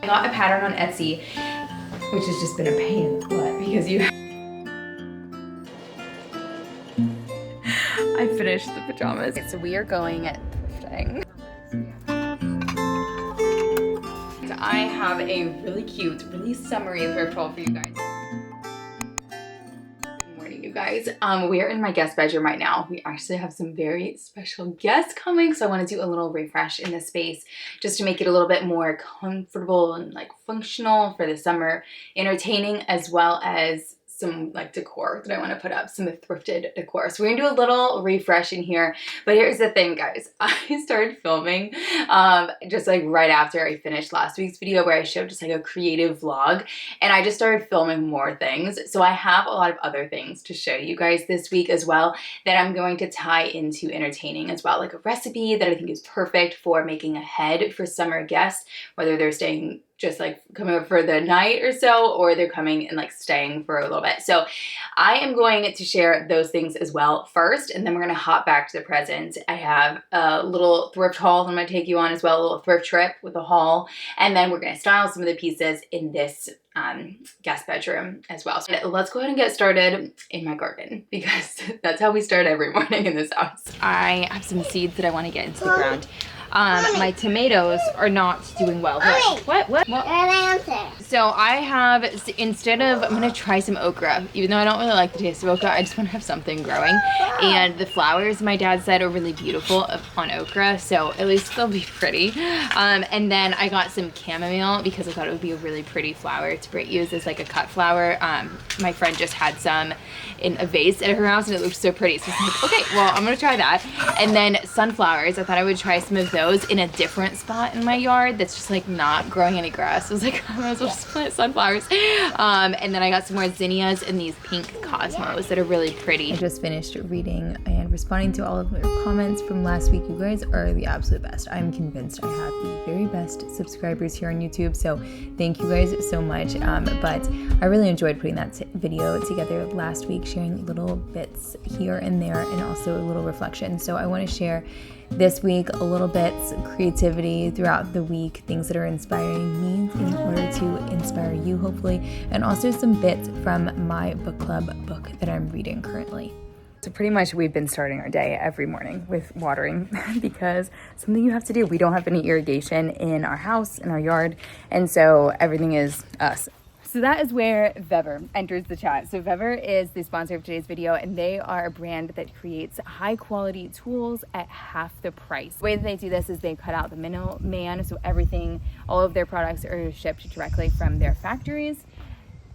I got a pattern on Etsy, which has just been a pain in the butt because I finished the pajamas. So we are going thrifting. I have a really cute, really summery thrift haul for you guys. Good morning, you guys. We are in my guest bedroom right now. We actually have some very special guests coming, so I want to do a little refresh in this space just to make it a little bit more comfortable and like functional for the summer, entertaining, as well as some like decor that I want to put up, some thrifted decor. So we're gonna do a little refresh in here. But here's the thing, guys. I started filming just like right after I finished last week's video where I showed just like a creative vlog, and I just started filming more things. So I have a lot of other things to show you guys this week as well that I'm going to tie into entertaining as well, like a recipe that I think is perfect for making ahead for summer guests, whether they're staying just like coming over for the night or so, or they're coming and like staying for a little bit. So I am going to share those things as well first, and then we're gonna hop back to the present. I have a little thrift haul I'm gonna take you on as well, a little thrift trip with a haul, and then we're gonna style some of the pieces in this guest bedroom as well. So let's go ahead and get started in my garden because that's how we start every morning in this house. I have some seeds that I want to get into the ground. My tomatoes are not doing well. What? So I have, instead of, I'm gonna try some okra. Even though I don't really like the taste of okra, I just want to have something growing. And the flowers, my dad said, are really beautiful on okra, so at least they'll be pretty. And then I got some chamomile because I thought it would be a really pretty flower to use as like a cut flower. My friend just had some in a vase at her house and it looked so pretty. So I was like, okay, well, I'm gonna try that. And then sunflowers, I thought I would try some of those in a different spot in my yard that's just like not growing any grass. I was like, I might as well just plant sunflowers. And then I got some more zinnias and these pink cosmos that are really pretty. I just finished reading and responding to all of your comments from last week. You guys are the absolute best. I'm convinced I have the very best subscribers here on YouTube, so thank you guys so much. But I really enjoyed putting that video together last week, sharing little bits here and there and also a little reflection. So I want to share this week a little bits creativity throughout the week, things that are inspiring me in order to inspire you hopefully, and also some bits from my book club book that I'm reading currently. So pretty much we've been starting our day every morning with watering because something you have to do. We don't have any irrigation in our house, in our yard, and so everything is us. So that is where Vever enters the chat. So Vever is the sponsor of today's video, and they are a brand that creates high quality tools at half the price. The way that they do this is they cut out the middleman, so everything, all of their products are shipped directly from their factories.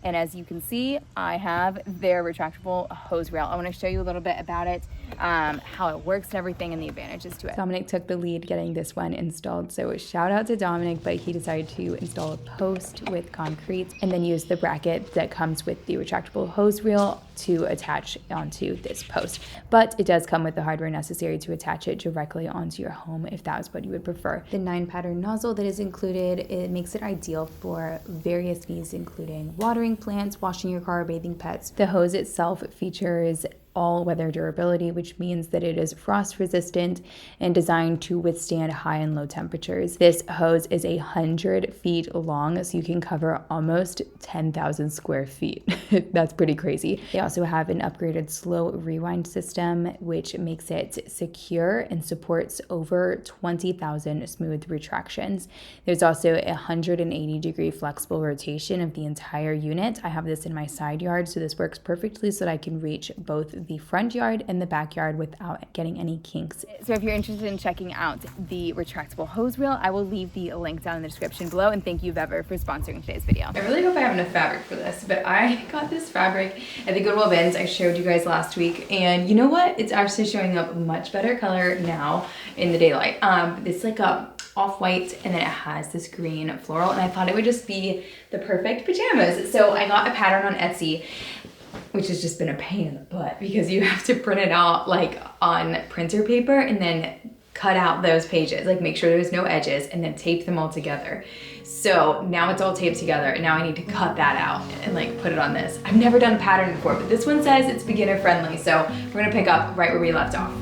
And as you can see, I have their retractable hose reel. I want to show you a little bit about it, how it works and everything, and the advantages to it. Dominic took the lead getting this one installed, so shout out to Dominic, but he decided to install a post with concrete and then use the bracket that comes with the retractable hose reel to attach onto this post. But it does come with the hardware necessary to attach it directly onto your home if that is what you would prefer. The 9-pattern nozzle that is included, it makes it ideal for various needs, including watering plants, washing your car, bathing pets. The hose itself features all-weather durability, which means that it is frost resistant and designed to withstand high and low temperatures. This hose is 100 feet long, so you can cover almost 10,000 square feet. That's pretty crazy. They also have an upgraded slow rewind system, which makes it secure and supports over 20,000 smooth retractions. There's also a 180-degree flexible rotation of the entire unit. I have this in my side yard, so this works perfectly so that I can reach both the front yard and the backyard without getting any kinks. So if you're interested in checking out the retractable hose reel, I will leave the link down in the description below, and thank you Vever for sponsoring today's video. I really hope I have enough fabric for this, but I got this fabric at the Goodwill bins I showed you guys last week, and you know what? It's actually showing up much better color now in the daylight. It's like a off-white, and then it has this green floral, and I thought it would just be the perfect pajamas. So I got a pattern on Etsy, which has just been a pain in the butt because you have to print it out like on printer paper and then cut out those pages, like make sure there's no edges and then tape them all together. So now it's all taped together and now I need to cut that out and like put it on this. I've never done a pattern before, but this one says it's beginner friendly. So we're gonna pick up right where we left off.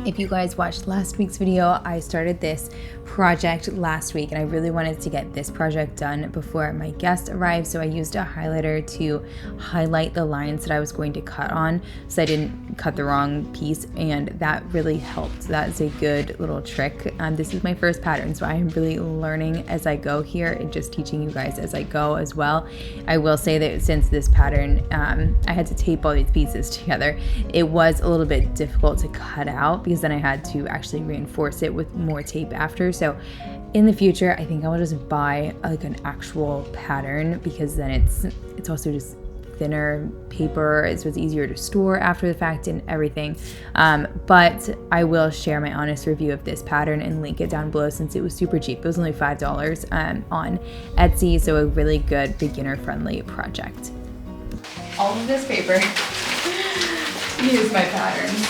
If you guys watched last week's video, I started this project last week and I really wanted to get this project done before my guest arrived, so I used a highlighter to highlight the lines that I was going to cut on so I didn't cut the wrong piece, and that really helped. That's a good little trick. This is my first pattern, so I am really learning as I go here and just teaching you guys as I go as well. I will say that since this pattern, I had to tape all these pieces together, it was a little bit difficult to cut out because then I had to actually reinforce it with more tape after. So in the future, I think I will just buy like an actual pattern, because then it's also just thinner paper, so it's easier to store after the fact and everything. But I will share my honest review of this pattern and link it down below, since it was super cheap. It was only $5 on Etsy, so a really good beginner-friendly project. All of this paper, here's my patterns.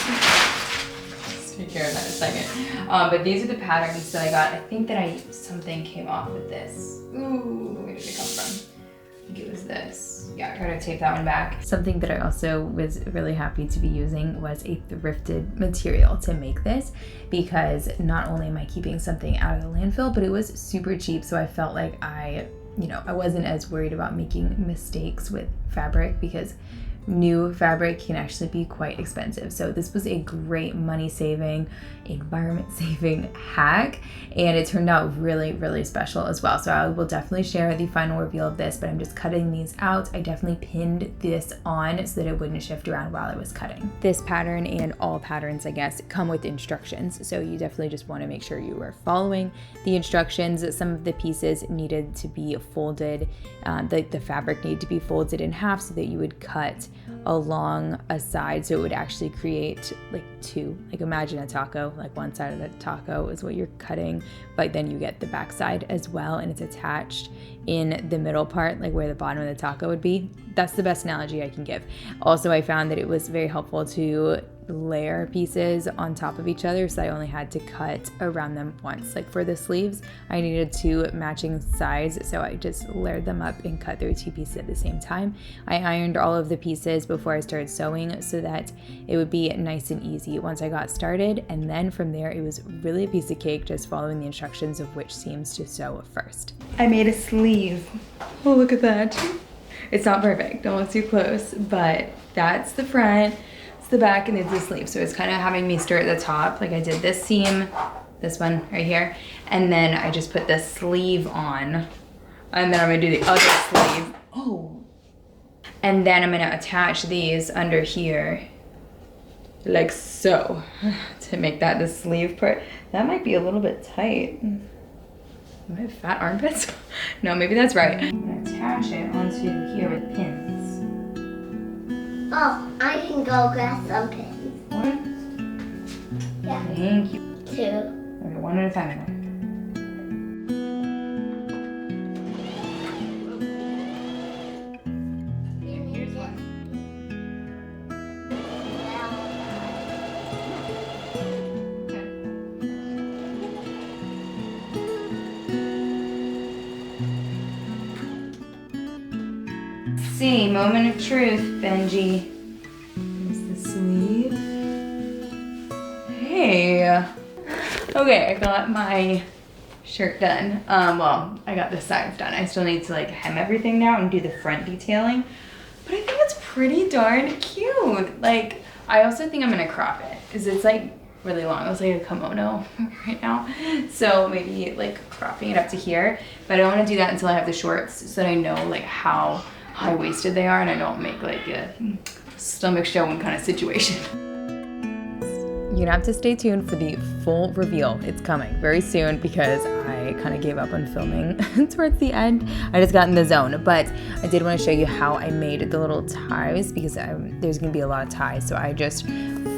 Take care of that in a second. But these are the patterns that I got. I think that something came off with this. Ooh, where did it come from? I think it was this. Yeah, I gotta tape that one back. Something that I also was really happy to be using was a thrifted material to make this, because not only am I keeping something out of the landfill, but it was super cheap, so I felt like I wasn't as worried about making mistakes with fabric, because new fabric can actually be quite expensive. So this was a great money-saving, environment-saving hack, and it turned out really, really special as well. So I will definitely share the final reveal of this, but I'm just cutting these out. I definitely pinned this on so that it wouldn't shift around while I was cutting. This pattern, and all patterns, I guess, come with instructions. So you definitely just want to make sure you are following the instructions. Some of the pieces needed to be folded, the fabric needed to be folded in half so that you would cut along a side, so it would actually create like two, like imagine a taco, like one side of the taco is what you're cutting, but then you get the back side as well, and it's attached in the middle part, like where the bottom of the taco would be. That's the best analogy I can give. Also, I found that it was very helpful to layer pieces on top of each other, so I only had to cut around them once. Like for the sleeves, I needed two matching sides, so I just layered them up and cut through two pieces at the same time. I ironed all of the pieces before I started sewing so that it would be nice and easy once I got started, and then from there it was really a piece of cake, just following the instructions of which seams to sew first. I made a sleeve. Oh, look at that. It's not perfect, don't look too close, but that's the front. The back, and it's the sleeve, so it's kind of having me start at the top. Like I did this seam, this one right here, and then I just put the sleeve on, and then I'm gonna do the other sleeve. Oh, and then I'm gonna attach these under here like so to make that the sleeve part. That might be a little bit tight. Am I have fat armpits? No, maybe that's right. I'm gonna attach it onto here with pins. Oh, I can go get some pins. One. Yeah. Thank you. Two. Okay, one at a time. Here's one. See, moment of truth, Benji. Here's the sleeve. Hey. Okay, I got my shirt done. Well, I got the sides done. I still need to like hem everything now and do the front detailing. But I think it's pretty darn cute. Like, I also think I'm gonna crop it because it's like really long. It looks like a kimono right now. So maybe like cropping it up to here. But I don't wanna do that until I have the shorts so that I know like how high-waisted they are and I don't make like a stomach showing kind of situation. You're gonna have to stay tuned for the full reveal. It's coming very soon because I kind of gave up on filming towards the end. I just got in the zone, but I did want to show you how I made the little ties, because there's gonna be a lot of ties. So I just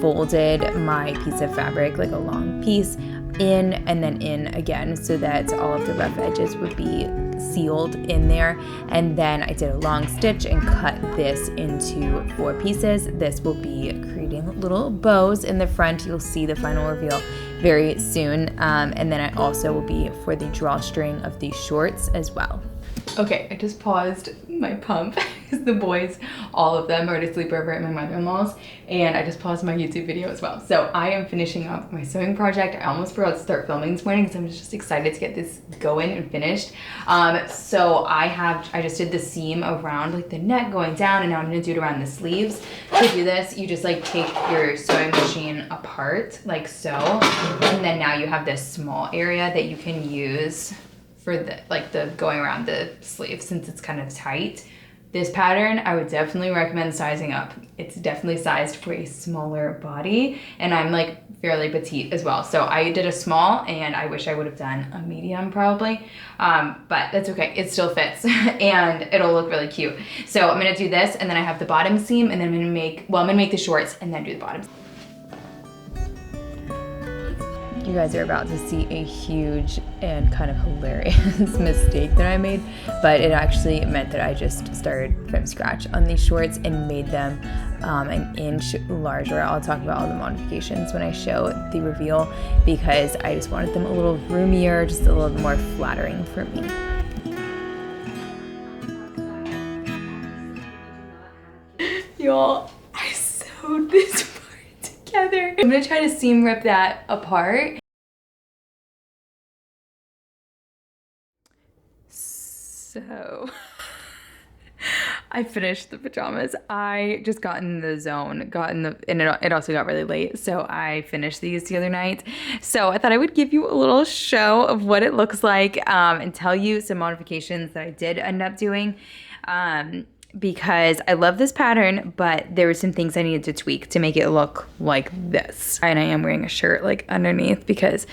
folded my piece of fabric, like a long piece, in and then in again so that all of the rough edges would be sealed in there, and then I did a long stitch and cut this into 4 pieces. This will be creating little bows in the front. You'll see the final reveal very soon, and then I also will be for the drawstring of these shorts as well. Okay, I just paused my pump because the boys, all of them, are to sleep over at my mother-in-law's, and I just paused my YouTube video as well. So I am finishing up my sewing project. I almost forgot to start filming this morning because I'm just excited to get this going and finished. So I just did the seam around like the neck going down, and now I'm gonna do it around the sleeves. To do this, you just like take your sewing machine apart like so, and then now you have this small area that you can use for the going around the sleeve since it's kind of tight. This pattern, I would definitely recommend sizing up. It's definitely sized for a smaller body, and I'm like fairly petite as well. So I did a small, and I wish I would have done a medium probably, but that's okay. It still fits and it'll look really cute. So I'm gonna do this, and then I have the bottom seam, and then I'm gonna make the shorts and then do the bottoms. You guys are about to see a huge and kind of hilarious mistake that I made, but it actually meant that I just started from scratch on these shorts and made them an inch larger. I'll talk about all the modifications when I show the reveal because I just wanted them a little roomier, just a little more flattering for me. Y'all, I sewed this part together. I'm gonna try to seam rip that apart. So I finished the pajamas. I just got in the zone, and it also got really late. So I finished these the other night. So I thought I would give you a little show of what it looks like and tell you some modifications that I did end up doing. Because I love this pattern, but there were some things I needed to tweak to make it look like this. And I am wearing a shirt like underneath because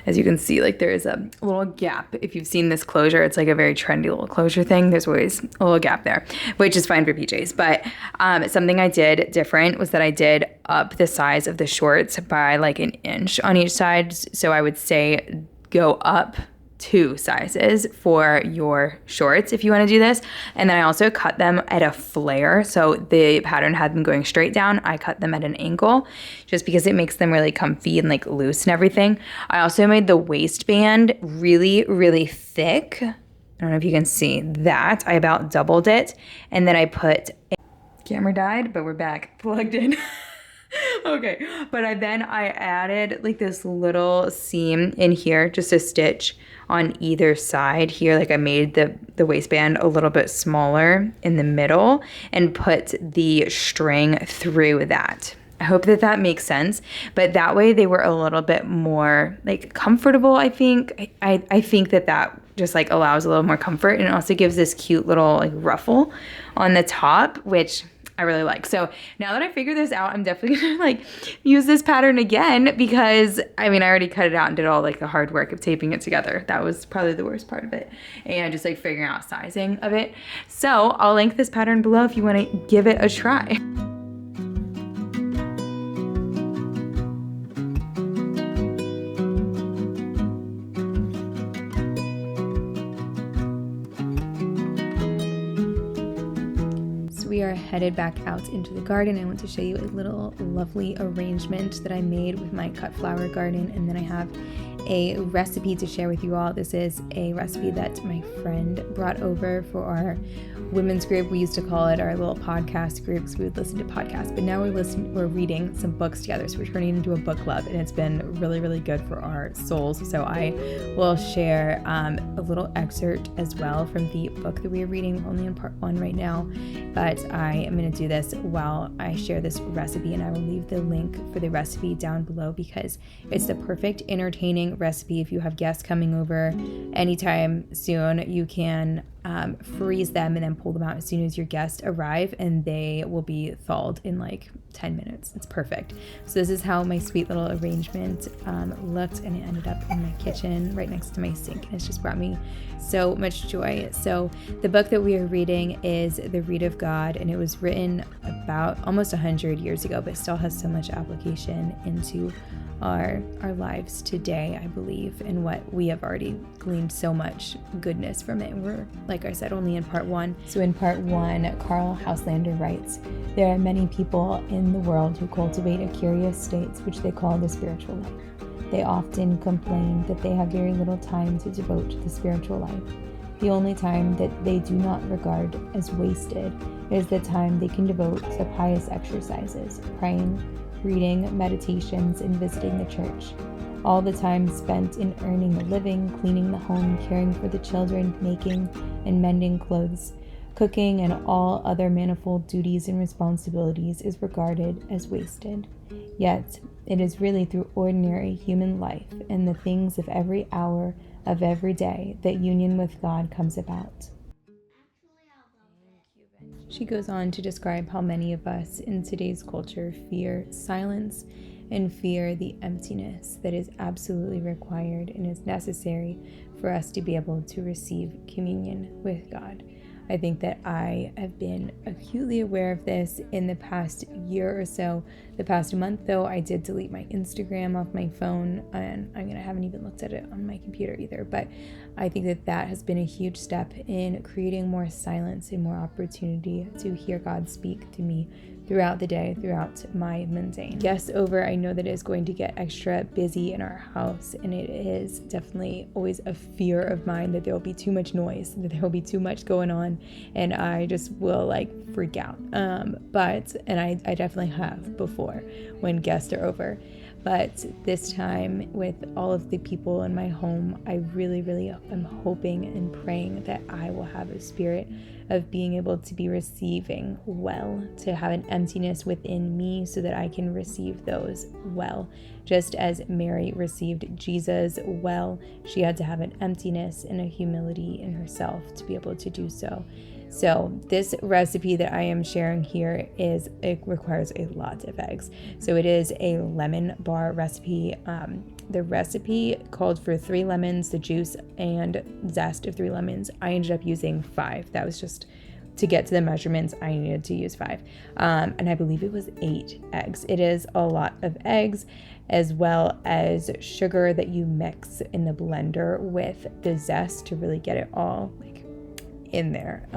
as you can see, like there is a little gap. If you've seen this closure, it's like a very trendy little closure thing. There's always a little gap there, which is fine for PJs. But something I did different was that I did up the size of the shorts by like an inch on each side. So I would say go up 2 sizes for your shorts if you want to do this. And then I also cut them at a flare. So the pattern had them going straight down. I cut them at an angle just because it makes them really comfy and like loose and everything. I also made the waistband really, really thick. I don't know if you can see that. I about doubled it. And then I put camera died, but we're back plugged in. Okay, but I added like this little seam in here, just a stitch on either side here. Like I made the waistband a little bit smaller in the middle and put the string through that. I hope that makes sense, but that way they were a little bit more like comfortable. I think I think that just like allows a little more comfort, and it also gives this cute little like ruffle on the top, which I really like. So now that I figured this out, I'm definitely gonna like use this pattern again because I mean I already cut it out and did all like the hard work of taping it together. That was probably the worst part of it, and just like figuring out sizing of it. So I'll link this pattern below if you want to give it a try. We are headed back out into the garden. I want to show you a little lovely arrangement that I made with my cut flower garden, and then I have a recipe to share with you all. This is a recipe that my friend brought over for our women's group. We used to call it our little podcast group because we would listen to podcasts, but now we're reading some books together, so we're turning into a book club, and it's been really, really good for our souls. So I will share a little excerpt as well from the book that we are reading. We're only in part 1 right now, but I am going to do this while I share this recipe, and I will leave the link for the recipe down below because it's the perfect entertaining recipe. If you have guests coming over anytime soon, you can freeze them and then pull them out as soon as your guests arrive, and they will be thawed in like 10 minutes. It's perfect. So this is how my sweet little arrangement looked, and it ended up in my kitchen right next to my sink, and it's just brought me so much joy. So the book that we are reading is The Reed of God, and it was written about almost 100 years ago, but still has so much application into our lives today, I believe, and what we have already gleaned so much goodness from it. We're, like I said, only in part 1. So in part 1, Carl Houselander writes, "There are many people in the world who cultivate a curious state which they call the spiritual life. They often complain that they have very little time to devote to the spiritual life. The only time that they do not regard as wasted is the time they can devote to pious exercises, praying, reading, meditations, and visiting the church. All the time spent in earning a living, cleaning the home, caring for the children, making and mending clothes, cooking, and all other manifold duties and responsibilities is regarded as wasted. Yet, it is really through ordinary human life and the things of every hour of every day that union with God comes about. She goes on to describe how many of us in today's culture fear silence and fear the emptiness that is absolutely required and is necessary for us to be able to receive communion with God. I think that I have been acutely aware of this in the past year or so. The past month, though, I did delete my Instagram off my phone, and I haven't even looked at it on my computer either. But I think that that has been a huge step in creating more silence and more opportunity to hear God speak to me throughout the day, throughout my mundane. Guests over, I know that it is going to get extra busy in our house, and it is definitely always a fear of mine that there will be too much noise, that there will be too much going on, and I just will freak out. And I definitely have before when guests are over. But this time, with all of the people in my home, I really, really am hoping and praying that I will have a spirit of being able to be receiving well, to have an emptiness within me so that I can receive those well. Just as Mary received Jesus well, she had to have an emptiness and a humility in herself to be able to do so. So this recipe that I am sharing here it requires a lot of eggs. So it is a lemon bar recipe. The recipe called for 3 lemons, the juice and zest of 3 lemons. I ended up using 5. That was just to get to the measurements. I needed to use 5. And I believe it was 8 eggs. It is a lot of eggs, as well as sugar that you mix in the blender with the zest to really get it all in there.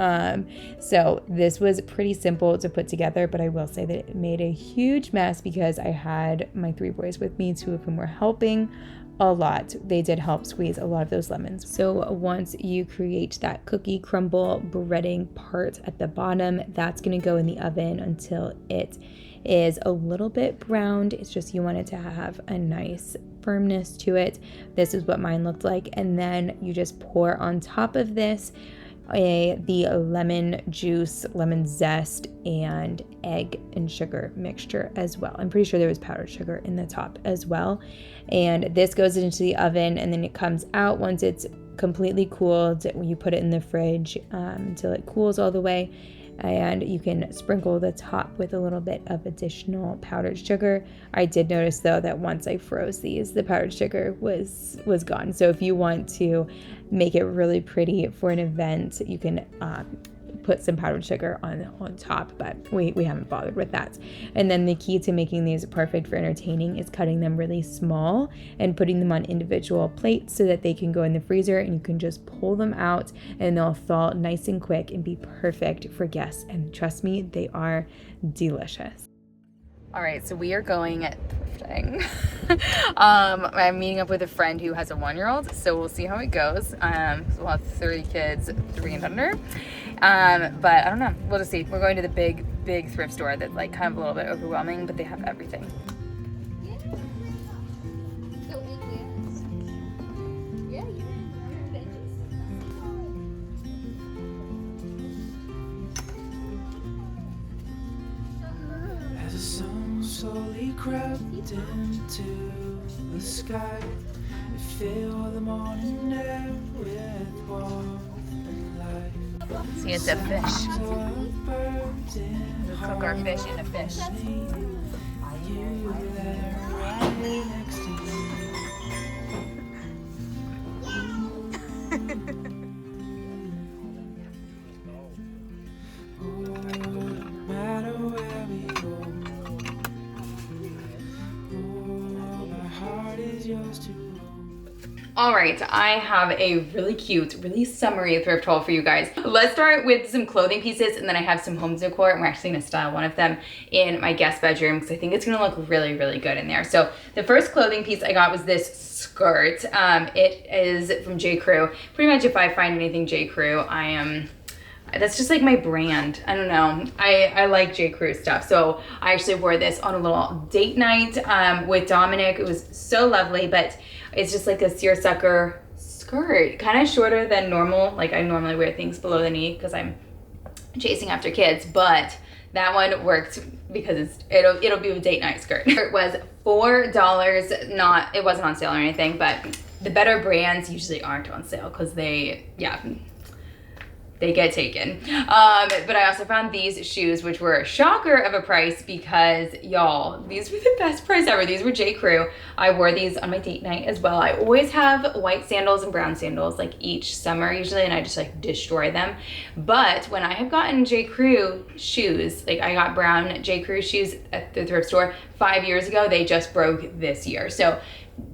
So this was pretty simple to put together, but I will say that it made a huge mess because I had my 3 boys with me. 2 of them were helping a lot. They did help squeeze a lot of those lemons. So once you create that cookie crumble breading part at the bottom, that's going to go in the oven until it is a little bit browned. It's just you want it to have a nice firmness to it. This is what mine looked like. And then you just pour on top of this the lemon juice, lemon zest, and egg and sugar mixture as well. I'm pretty sure there was powdered sugar in the top as well. And this goes into the oven, and then it comes out once it's completely cooled. You put it in the fridge until it cools all the way. And you can sprinkle the top with a little bit of additional powdered sugar. I did notice though that once I froze these, the powdered sugar was gone. So if you want to make it really pretty for an event, you can put some powdered sugar on top, but we haven't bothered with that. And then the key to making these perfect for entertaining is cutting them really small and putting them on individual plates so that they can go in the freezer and you can just pull them out and they'll thaw nice and quick and be perfect for guests. And trust me, they are delicious. All right, so we are going thrifting. I'm meeting up with a friend who has a 1-year-old, so we'll see how it goes. So we'll have 3 kids, 3 and under. But I don't know, we'll just see. We're going to the big thrift store that's kind of a little bit overwhelming, but they have everything. Slowly crept into the sky. It filled the morning air with warmth and light. See, it's a fish. We'll cook our fish in a fish. You were there right next to me. No matter where we go, yours to hold. All right, I have a really cute, really summery thrift haul for you guys. Let's start with some clothing pieces, and then I have some home decor, and we're actually gonna style one of them in my guest bedroom because I think it's gonna look really, really good in there. So the first clothing piece I got was this skirt. It is from J. Crew. Pretty much if I find anything J. Crew, that's just like my brand. I don't know. I like J. Crew stuff. So I actually wore this on a little date night with Dominic. It was so lovely, but it's just like a seersucker skirt, kind of shorter than normal. Like I normally wear things below the knee because I'm chasing after kids, but that one worked because it'll be a date night skirt. It was $4. It wasn't on sale or anything, but the better brands usually aren't on sale because they get taken. But I also found these shoes, which were a shocker of a price because, y'all, these were the best price ever. These were J. Crew. I wore these on my date night as well. I always have white sandals and brown sandals like each summer usually, and I just like destroy them. But when I have gotten J. Crew shoes, like I got brown J. Crew shoes at the thrift store 5 years ago, they just broke this year. So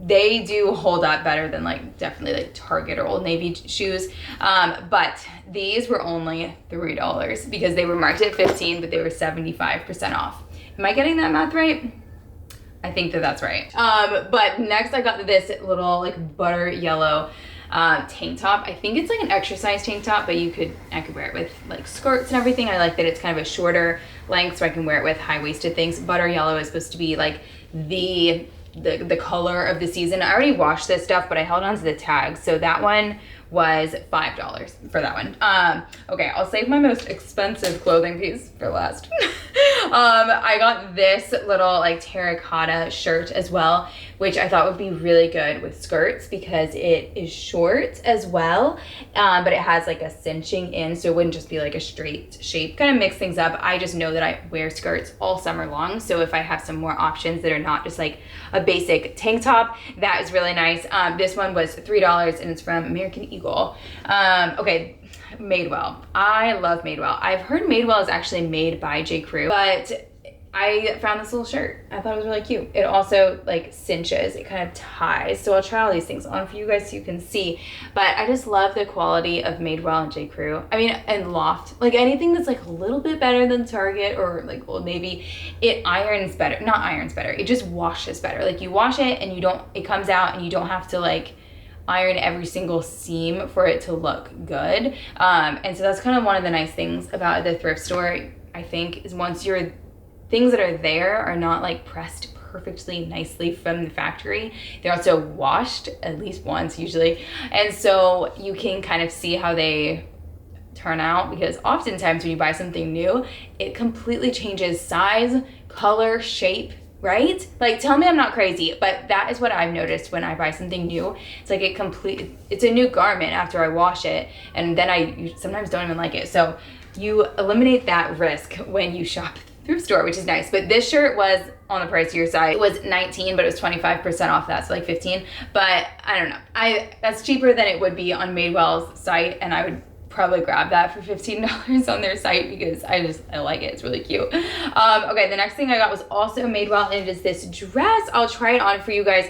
they do hold up better than like definitely like Target or Old Navy shoes. But these were only $3 because they were marked at 15, but they were 75% off. Am I getting that math right? I think that's right. But next I got this little like butter yellow tank top. I think it's like an exercise tank top, but I could wear it with like skirts and everything. I like that it's kind of a shorter length, so I can wear it with high-waisted things. Butter yellow is supposed to be like the color of the season. I already washed this stuff, but I held on to the tag. So that one was $5 for that one. Okay, I'll save my most expensive clothing piece for last. I got this little like terracotta shirt as well, which I thought would be really good with skirts because it is short as well, but it has like a cinching in, so it wouldn't just be like a straight shape. Kind of mix things up. I just know that I wear skirts all summer long, so if I have some more options that are not just like a basic tank top, that is really nice. This one was $3 and it's from American Eagle. Okay, Madewell. I love Madewell. I've heard Madewell is actually made by J. Crew, but I found this little shirt. I thought it was really cute. It also like cinches, it kind of ties. So I'll try all these things on for you guys so you can see. But I just love the quality of Madewell and J. Crew. I mean, and Loft. Like anything that's like a little bit better than Target or like Old Navy, it irons better. Not irons better. It just washes better. Like you wash it and it comes out and you don't have to like iron every single seam for it to look good. And so that's kind of one of the nice things about the thrift store, I think, is once your things that are there are not like pressed perfectly nicely from the factory, they're also washed at least once usually. And so you can kind of see how they turn out, because oftentimes when you buy something new, it completely changes size, color, shape, right? Like, tell me I'm not crazy, but that is what I've noticed when I buy something new. It's like it's a new garment after I wash it, and then I sometimes don't even like it. So you eliminate that risk when you shop at the thrift store, which is nice. But this shirt was on the pricier side. It was $19, but it was 25% off that, so like $15. But I don't know. That's cheaper than it would be on Madewell's site, and I would probably grab that for $15 on their site because I like it. It's really cute. Okay, the next thing I got was also Madewell, and it is this dress. I'll try it on for you guys.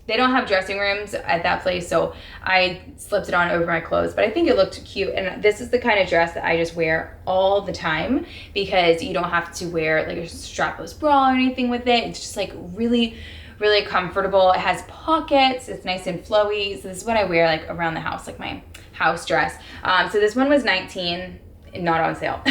They don't have dressing rooms at that place, so I slipped it on over my clothes, but I think it looked cute. And this is the kind of dress that I just wear all the time because you don't have to wear like a strapless bra or anything with it. It's just like really, really comfortable. It has pockets. It's nice and flowy. So this is what I wear like around the house, like my house dress. So this one was $19, not on sale,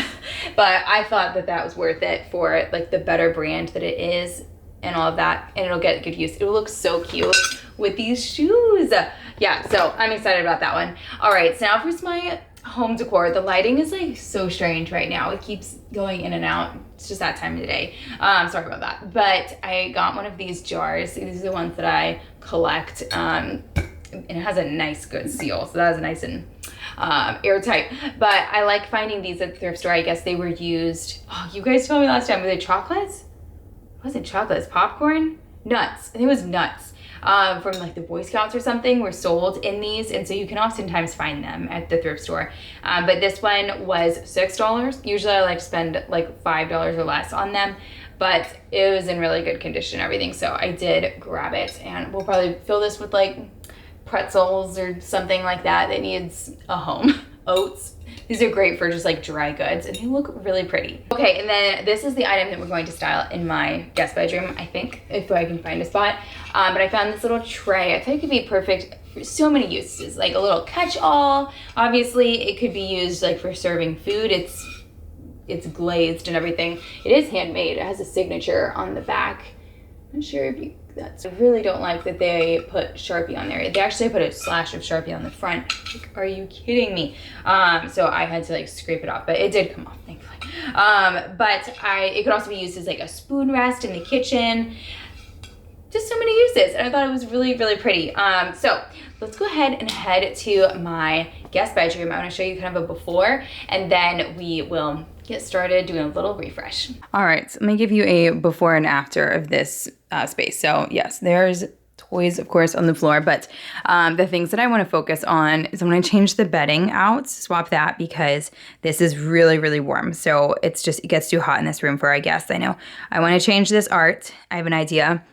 but I thought that was worth it for like the better brand that it is and all of that, and it'll get good use. It will look so cute with these shoes. Yeah, so I'm excited about that one. All right, so now for my home decor. The lighting is like so strange right now. It keeps going in and out. It's just that time of the day. Sorry about that. But I got one of these jars. These are the ones that I collect. And it has a nice good seal, so that is nice and airtight. But I like finding these at the thrift store. I guess they were used, you guys told me last time, were they chocolates? It wasn't chocolates, popcorn? Nuts. I think it was nuts. From like the Boy Scouts or something were sold in these, and so you can oftentimes find them at the thrift store. But this one was $6. Usually I like to spend like $5 or less on them, but it was in really good condition and everything, so I did grab it, and we'll probably fill this with like pretzels or something like that needs a home. Oats. These are great for just like dry goods, and they look really pretty. Okay, and then this is the item that we're going to style in my guest bedroom, I think, if I can find a spot. But I found this little tray. I thought it could be perfect for so many uses, like a little catch-all. Obviously, it could be used like for serving food. It's glazed and everything. It is handmade. It has a signature on the back. I'm not sure if you, I really don't like that they put Sharpie on there. They actually put a slash of Sharpie on the front. Like, are you kidding me? So I had to like scrape it off, but it did come off, thankfully. It could also be used as like a spoon rest in the kitchen. Just so many uses, and I thought it was really, really pretty. So let's go ahead and head to my guest bedroom. I want to show you kind of a before, and then we will get started doing a little refresh. All right, so let me give you a before and after of this space. So yes, there's toys, of course, on the floor, but the things that I want to focus on is I'm going to change the bedding out, swap that, because this is really, really warm. So it gets too hot in this room for our guests. I know. I want to change this art. I have an idea.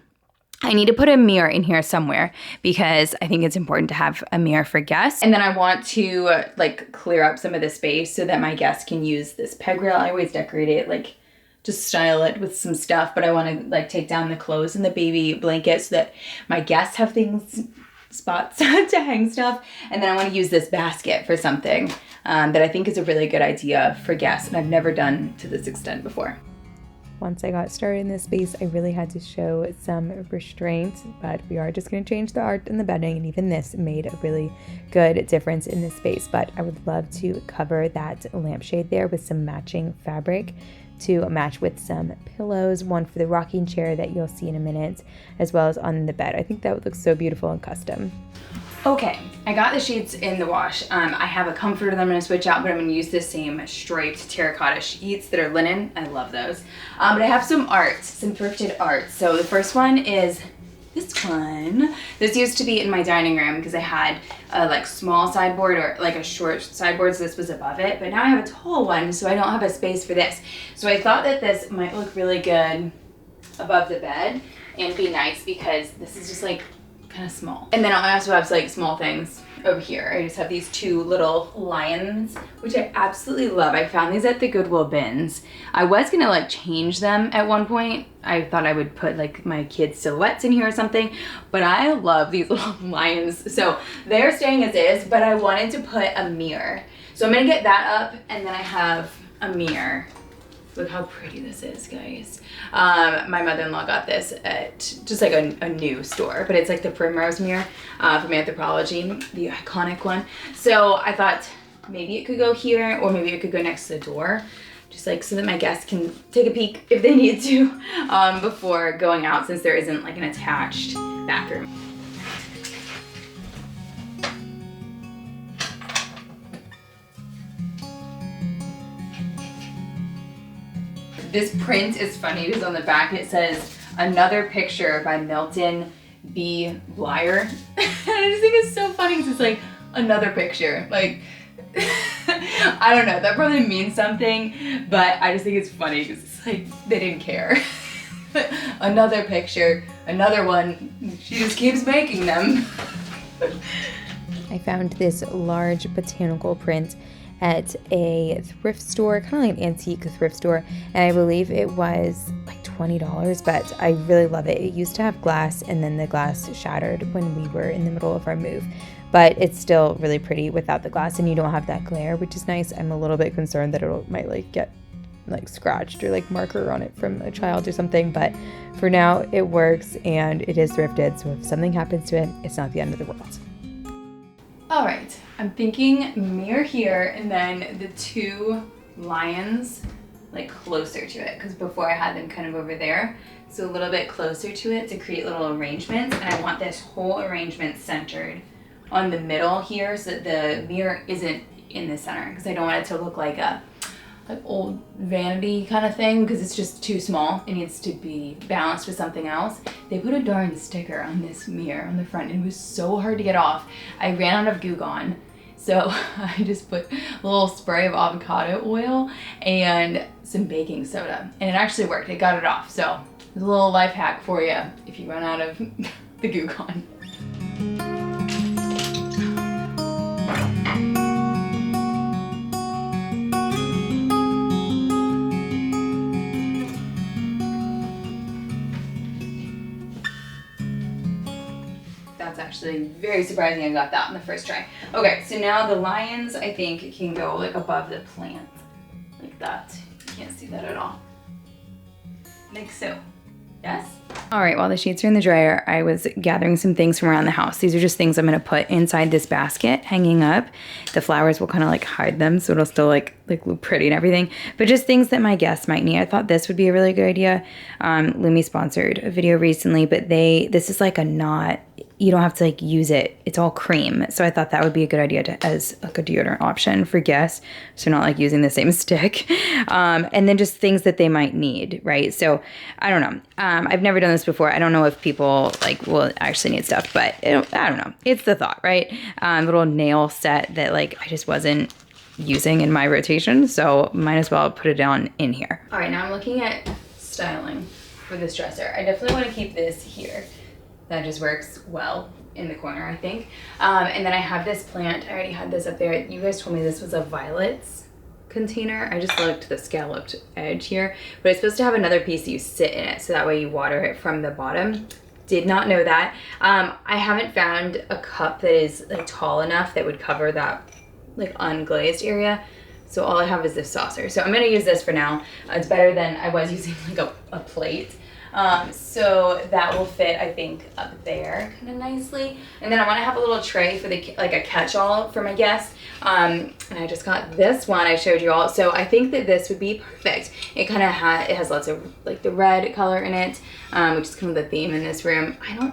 I need to put a mirror in here somewhere because I think it's important to have a mirror for guests. And then I want to like clear up some of the space so that my guests can use this peg rail. I always decorate it, like just style it with some stuff, but I want to like take down the clothes and the baby blanket so that my guests have spots to hang stuff. And then I want to use this basket for something that I think is a really good idea for guests, and I've never done to this extent before. Once I got started in this space, I really had to show some restraint, but we are just going to change the art and the bedding, and even this made a really good difference in this space. But I would love to cover that lampshade there with some matching fabric to match with some pillows, one for the rocking chair that you'll see in a minute, as well as on the bed. I think that would look so beautiful and custom. Okay, I got the sheets in the wash. I have a comforter that I'm gonna switch out, but I'm gonna use the same striped terracotta sheets that are linen. I love those. But I have some art, some thrifted art. So the first one is this one. This used to be in my dining room because I had a like small sideboard or like a short sideboard, so this was above it. But now I have a tall one, so I don't have a space for this. So I thought that this might look really good above the bed and be nice because this is just like kind of small. And then I also have like small things over here. I just have these two little lions, which I absolutely love. I found these at the Goodwill bins. I was gonna like change them at one point. I thought I would put like my kids' silhouettes in here or something, but I love these little lions. So they're staying as is, but I wanted to put a mirror. So I'm gonna get that up, and then I have a mirror. Look how pretty this is, guys. My mother-in-law got this at just like a new store, but it's like the Primrose mirror from Anthropologie, the iconic one. So I thought maybe it could go here, or maybe it could go next to the door, just like so that my guests can take a peek if they need to before going out, since there isn't like an attached bathroom. This print is funny because on the back it says "Another Picture" by Milton B. Blyer. I just think it's so funny because it's like another picture. Like, I don't know, that probably means something, but I just think it's funny because it's like they didn't care. Another picture, another one. She just keeps making them. I found this large botanical print at a thrift store, kind of like an antique thrift store, and I believe it was like $20, but I really love it. It used to have glass, and then the glass shattered when we were in the middle of our move, but it's still really pretty without the glass, and you don't have that glare, which is nice. I'm a little bit concerned that it might like get like scratched or like marker on it from a child or something, but for now it works, and it is thrifted, so if something happens to it, it's not the end of the world. All right, I'm thinking mirror here, and then the two lions like closer to it, because before I had them kind of over there, so a little bit closer to it to create little arrangements. And I want this whole arrangement centered on the middle here so that the mirror isn't in the center, because I don't want it to look like a old vanity kind of thing, because it's just too small. It needs to be balanced with something else. They put a darn sticker on this mirror on the front, and it was so hard to get off. I ran out of Goo Gone, so I just put a little spray of avocado oil and some baking soda, and it actually worked. It got it off. So there's a little life hack for you if you run out of the Goo Gone. That's actually very surprising I got that on the first try. Okay, so now the lions, I think, can go like above the plant, like that. You can't see that at all. Like so. Yes? All right, while the sheets are in the dryer, I was gathering some things from around the house. These are just things I'm gonna put inside this basket hanging up. The flowers will kind of like hide them, so it'll still like look pretty and everything. But just things that my guests might need. I thought this would be a really good idea. Lumi sponsored a video recently, but this is like a knot. You don't have to like use it. It's all cream. So I thought that would be a good idea as like a deodorant option for guests. So not like using the same stick. And then just things that they might need, right? So I don't know. I've never done this before. I don't know if people like will actually need stuff, but I don't know. It's the thought, right? Little nail set that like I just wasn't using in my rotation. So might as well put it down in here. All right, now I'm looking at styling for this dresser. I definitely want to keep this here. That just works well in the corner, I think. And then I have this plant. I already had this up there. You guys told me this was a violets container. I just looked the scalloped edge here, but it's supposed to have another piece that you sit in it, so that way you water it from the bottom. Did not know that. I haven't found a cup that is like tall enough that would cover that like unglazed area. So all I have is this saucer. So I'm gonna use this for now. It's better than I was using like a plate. So that will fit, I think, up there kind of nicely. And then I want to have a little tray for like a catch-all for my guests. And I just got this one I showed you all. So I think that this would be perfect. It kind of has lots of like the red color in it, which is kind of the theme in this room. I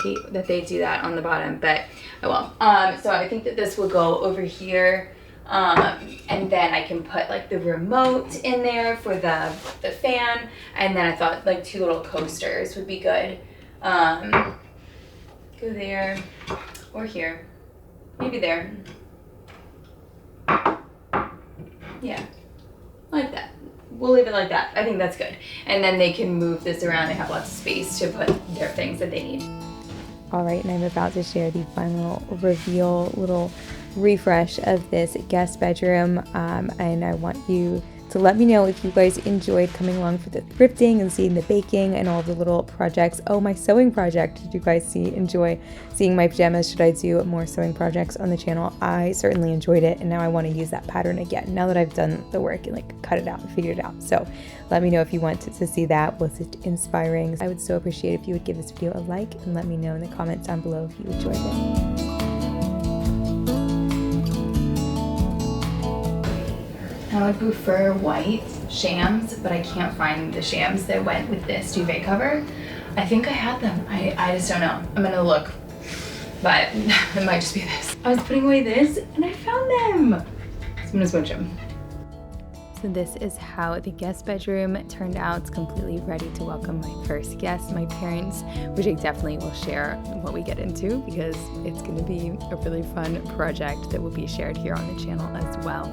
hate that they do that on the bottom, but oh well. So I think that this will go over here. And then I can put like the remote in there for the fan, and then I thought like 2 little coasters would be good. Go there or here, maybe there. Yeah, like that. We'll leave it like that. I think that's good. And then they can move this around. They have lots of space to put their things that they need. All right, and I'm about to share the final reveal, little refresh of this guest bedroom, and I want you to let me know if you guys enjoyed coming along for the thrifting and seeing the baking and all the little projects. Oh, my sewing project. Did you guys enjoy seeing my pajamas? Should I do more sewing projects on the channel? I certainly enjoyed it, and now I want to use that pattern again now that I've done the work and like cut it out and figured it out. So let me know if you want to see that. Was it inspiring? I would so appreciate if you would give this video a like and let me know in the comments down below if you enjoyed it. I would prefer white shams, but I can't find the shams that went with this duvet cover. I think I had them. I just don't know. I'm gonna look, but it might just be this. I was putting away this and I found them. So I'm gonna switch them. So this is how the guest bedroom turned out. It's completely ready to welcome my first guest, my parents, which I definitely will share what we get into because it's going to be a really fun project that will be shared here on the channel as well.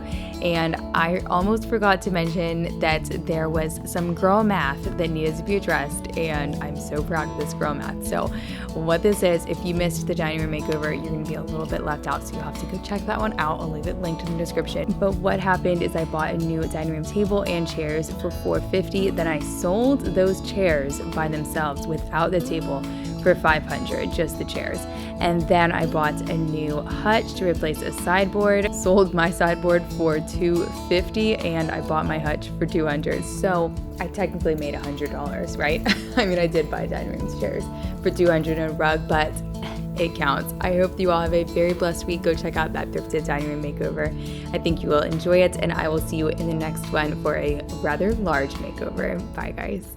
And I almost forgot to mention that there was some girl math that needed to be addressed, and I'm so proud of this girl math. So what this is, if you missed the dining room makeover, you're going to be a little bit left out, so you'll have to go check that one out. I'll leave it linked in the description. But what happened is I bought a new dining room table and chairs for $450. Then I sold those chairs by themselves without the table for $500, just the chairs. And then I bought a new hutch to replace a sideboard, sold my sideboard for $250, and I bought my hutch for $200. So I technically made $100, right? I mean, I did buy dining room chairs for $200 and a rug, but it counts. I hope you all have a very blessed week. Go check out that thrifted dining room makeover. I think you will enjoy it, and I will see you in the next one for a rather large makeover. Bye, guys.